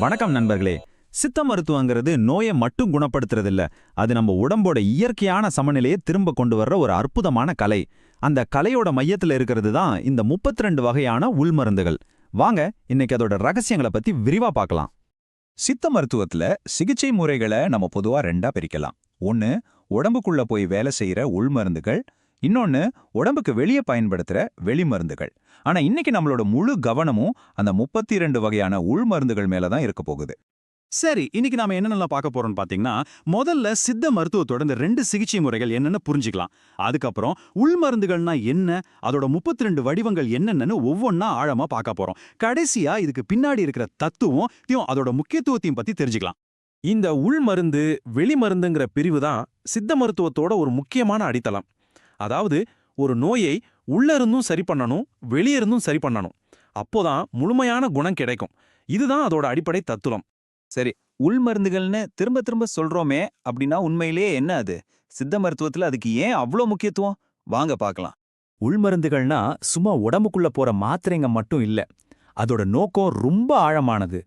வணக்கம் நண்பர்களே. சித்த மருத்துவங்கிறது நோயை மட்டும் குணப்படுத்துறதில்ல, அது நம்ம உடம்போட இயற்கையான சமநிலையை திரும்ப கொண்டு வர்ற ஒரு அற்புதமான கலை. அந்த கலையோட மையத்துல இருக்கிறது தான் இந்த 32 வகையான உள்மருந்துகள். வாங்க இன்னைக்கு அதோட ரகசியங்களை பத்தி விரிவா பார்க்கலாம். சித்த மருத்துவத்துல சிகிச்சை முறைகளை நம்ம பொதுவா ரெண்டா பிரிக்கலாம். ஒன்னு உடம்புக்குள்ள போய் வேலை செய்யற உள்மருந்துகள், இன்னொன்னு உடம்புக்கு வெளியே பயன்படுத்துற வெளிமருந்துகள். ஆனா இன்னைக்கு நம்மளோட முழு கவனமும் அந்த 32 வகையான உள்மருந்துகள் மேலதான் இருக்க போகுது. சரி, இன்னைக்கு நாம என்னென்னலாம் பார்க்க போறோம்னு பாத்தீங்கன்னா, முதல்ல சித்த மருத்துவத்தோட இந்த 2 சிகிச்சை முறைகள் என்னன்னு புரிஞ்சுக்கலாம். அதுக்கப்புறம் உள்மருந்துகள்னா என்ன, அதோட 32 வடிவங்கள் என்னென்னு ஒவ்வொன்னா ஆழமா பார்க்க போறோம். கடைசியா இதுக்கு பின்னாடி இருக்கிற தத்துவம் அதோட முக்கியத்துவத்தையும் பத்தி தெரிஞ்சுக்கலாம். இந்த உள்மருந்து வெளிமருந்துங்கிற பிரிவு தான் சித்த மருத்துவத்தோட ஒரு முக்கியமான அடித்தளம். அதாவது ஒரு நோயை உள்ள இருந்தும் சரி பண்ணணும், வெளியே இருந்தும் சரி பண்ணணும். அப்போதான் முழுமையான குணம் கிடைக்கும். இதுதான் அதோட அடிப்படை தத்துவம். சரி, உள்மருந்துகள்னு திரும்ப திரும்ப சொல்றோமே, அப்படின்னா உண்மையிலேயே என்ன அது? சித்த மருத்துவத்துல அதுக்கு ஏன் அவ்வளோ முக்கியத்துவம்? வாங்க பார்க்கலாம். உள்மருந்துகள்னா சும்மா உடம்புக்குள்ள போற மாத்திரைங்க மட்டும் இல்ல, அதோட நோக்கம் ரொம்ப ஆழமானது.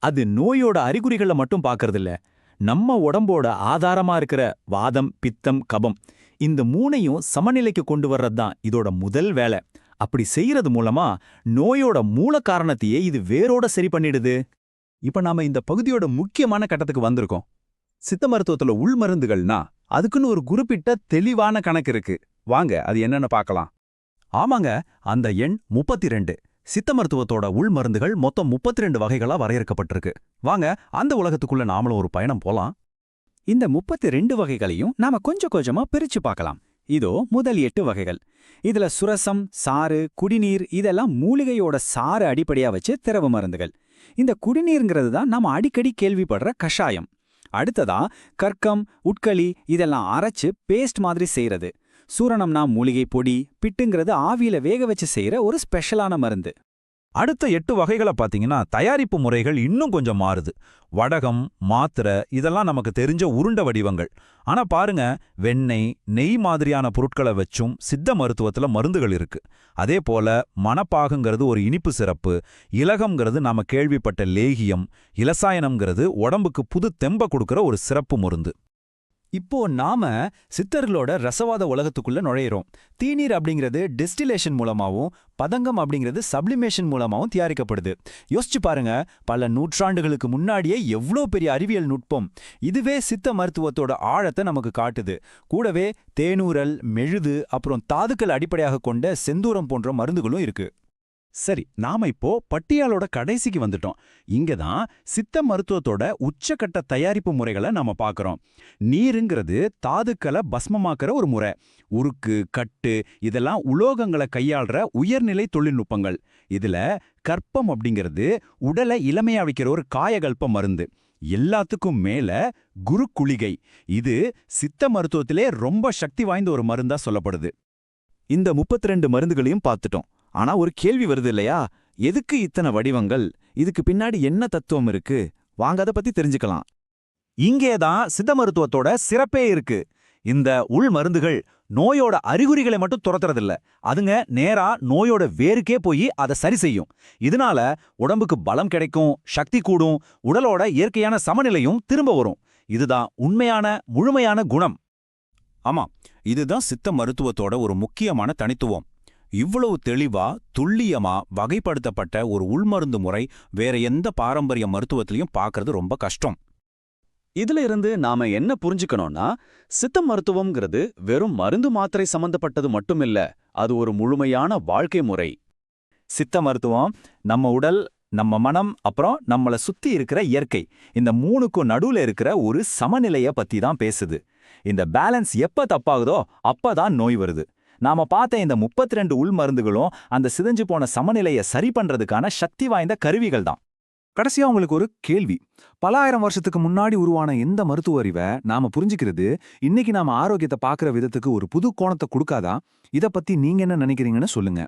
அது நோயோட அறிகுறிகளை மட்டும் பார்க்கறதில்ல, நம்ம உடம்போட ஆதாரமா இருக்கிற வாதம், பித்தம், கபம், இந்த மூணையும் சமநிலைக்கு கொண்டு வர்றதுதான் இதோட முதல் வேலை. அப்படி செய்யறது மூலமா நோயோட மூல காரணத்தையே இது வேரோட சரி பண்ணிடுது. இப்ப நாம இந்த பகுதியோட முக்கியமான கட்டத்துக்கு வந்திருக்கோம். சித்த மருத்துவத்துல உள்மருந்துகள்னா அதுக்குன்னு ஒரு குறிப்பிட்ட தெளிவான கணக்கு இருக்கு. வாங்க அது என்னன்னு பார்க்கலாம். ஆமாங்க, அந்த எண் 32. சித்த மருத்துவத்தோட உள்மருந்துகள் மொத்தம் 32 வகைகளா வரையறுக்கப்பட்டிருக்கு. வாங்க அந்த உலகத்துக்குள்ள நாமளும் ஒரு பயணம் போலாம். இந்த 32 வகைகளையும் நாம கொஞ்சம் கொஞ்சமா பிரிச்சு பார்க்கலாம். இதோ முதல் 8 வகைகள். இதுல சுரசம், சாறு, குடிநீர் இதெல்லாம் மூலிகையோட சாறு அடிப்படையா வச்சு திரவ மருந்துகள். இந்த குடிநீர்ங்கிறது தான் நாம அடிக்கடி கேள்விப்படுற கஷாயம். அடுத்ததா கற்கம், உட்களி இதெல்லாம் அரைச்சு பேஸ்ட் மாதிரி செய்யறது. சூரணம்னா மூலிகை பொடி, பிட்டுங்கிறது ஆவியில வேக வச்சு செய்யற ஒரு ஸ்பெஷலான மருந்து. அடுத்த 8 வகைகளை பார்த்தீங்கன்னா தயாரிப்பு முறைகள் இன்னும் கொஞ்சம் மாறுது. வடகம், மாத்திரை இதெல்லாம் நமக்கு தெரிஞ்ச உருண்ட வடிவங்கள். ஆனா பாருங்க, வெண்ணெய், நெய் மாதிரியான பொருட்களை வச்சும் சித்த மருத்துவத்துல மருந்துகள் இருக்கு. அதே போல மணப்பாகுங்கிறது ஒரு இனிப்பு சிறப்பு, இலகம்ங்கிறது நாம கேள்விப்பட்ட லேகியம், இலசாயனம்ங்கிறது உடம்புக்கு புது தெம்ப கொடுக்கற ஒரு சிறப்பு மருந்து. இப்போ நாம சித்தர்களோட ரசவாத உலகத்துக்குள்ள நுழையிறோம். தீநீர் அப்படிங்கிறது டிஸ்டிலேஷன் மூலமாவும், பதங்கம் அப்படிங்கிறது சப்ளிமேஷன் மூலமாவும் தயாரிக்கப்படுது. யோசிச்சு பாருங்க, பல நூற்றாண்டுகளுக்கு முன்னாடியே எவ்வளோ பெரிய அறிவியல் நுட்பம். இதுவே சித்த மருத்துவத்தோட ஆழத்தை நமக்கு காட்டுது. கூடவே தேனூரல், மெழுது, அப்புறம் தாதுக்கள் அடிப்படையாக கொண்ட செந்தூரம் போன்ற மருந்துகளும் இருக்கு. சரி, நாம இப்போ பட்டியாலோட கடைசிக்கு வந்துட்டோம். இங்கதான் சித்த மருத்துவத்தோட உச்சக்கட்ட தயாரிப்பு முறைகளை நாம பார்க்கறோம். நீருங்கிறது தாதுக்களை பஸ்மமாக்குற ஒரு முறை. உருக்கு, கட்டு இதெல்லாம் உலோகங்களை கையாள்ற உயர்நிலை தொழில்நுட்பங்கள். இதுல கற்பம் அப்படிங்கிறது உடலை இளமையா வைக்கிற ஒரு காயகல்ப மருந்து. எல்லாத்துக்கும் மேல குருக்குளிகை, இது சித்த மருத்துவத்திலே ரொம்ப சக்தி வாய்ந்த ஒரு மருந்தா சொல்லப்படுது. இந்த 32 மருந்துகளையும் பார்த்துட்டோம். ஆனா ஒரு கேள்வி வருது இல்லையா, எதுக்கு இத்தனை வடிவங்கள்? இதுக்கு பின்னாடி என்ன தத்துவம் இருக்கு? வாங்க அதை பத்தி தெரிஞ்சுக்கலாம். இங்கேதான் சித்த மருத்துவத்தோட சிறப்பே இருக்கு. இந்த உள் மருந்துகள் நோயோட அறிகுறிகளை மட்டும் துரத்துறதில்ல, அதுங்க நேரா நோயோட வேருக்கே போய் அதை சரி செய்யும். இதனால உடம்புக்கு பலம் கிடைக்கும், சக்தி கூடும், உடலோட இயற்கையான சமநிலையும் திரும்ப வரும். இதுதான் உண்மையான முழுமையான குணம். ஆமா, இதுதான் சித்த மருத்துவத்தோட ஒரு முக்கியமான தனித்துவம். இவ்வளவு தெளிவா, துல்லியமா வகைப்படுத்தப்பட்ட ஒரு உள்மருந்து முறை வேற எந்த பாரம்பரிய மருத்துவத்திலையும் பார்க்கறது ரொம்ப கஷ்டம். இதுல இருந்து நாம என்ன புரிஞ்சுக்கணும்னா, சித்த மருத்துவம்ங்கிறது வெறும் மருந்து மாத்திரை சம்பந்தப்பட்டது மட்டுமில்ல, அது ஒரு முழுமையான வாழ்க்கை முறை. சித்த மருத்துவம் நம்ம உடல், நம்ம மனம், அப்புறம் நம்மள சுத்தி இருக்கிற இயற்கை, இந்த மூணுக்கும் நடுவுல இருக்கிற ஒரு சமநிலைய பத்தி தான் பேசுது. இந்த பேலன்ஸ் எப்ப தப்பாகுதோ அப்பதான் நோய் வருது. நாம பார்த்த இந்த 32 உள் மருந்துகளும் அந்த சிதைஞ்சு போன சமநிலையை சரி பண்றதுக்கான சக்தி வாய்ந்த கருவிகள் தான். கடைசியா உங்களுக்கு ஒரு கேள்வி. பல ஆயிரம் வருஷத்துக்கு முன்னாடி உருவான எந்த மருத்துவ அறிவை நாம புரிஞ்சுக்கிறது இன்னைக்கு நாம ஆரோக்கியத்தை பார்க்குற விதத்துக்கு ஒரு புது கோணத்தை கொடுக்காதா? இத பத்தி நீங்க என்ன நினைக்கிறீங்கன்னு சொல்லுங்க.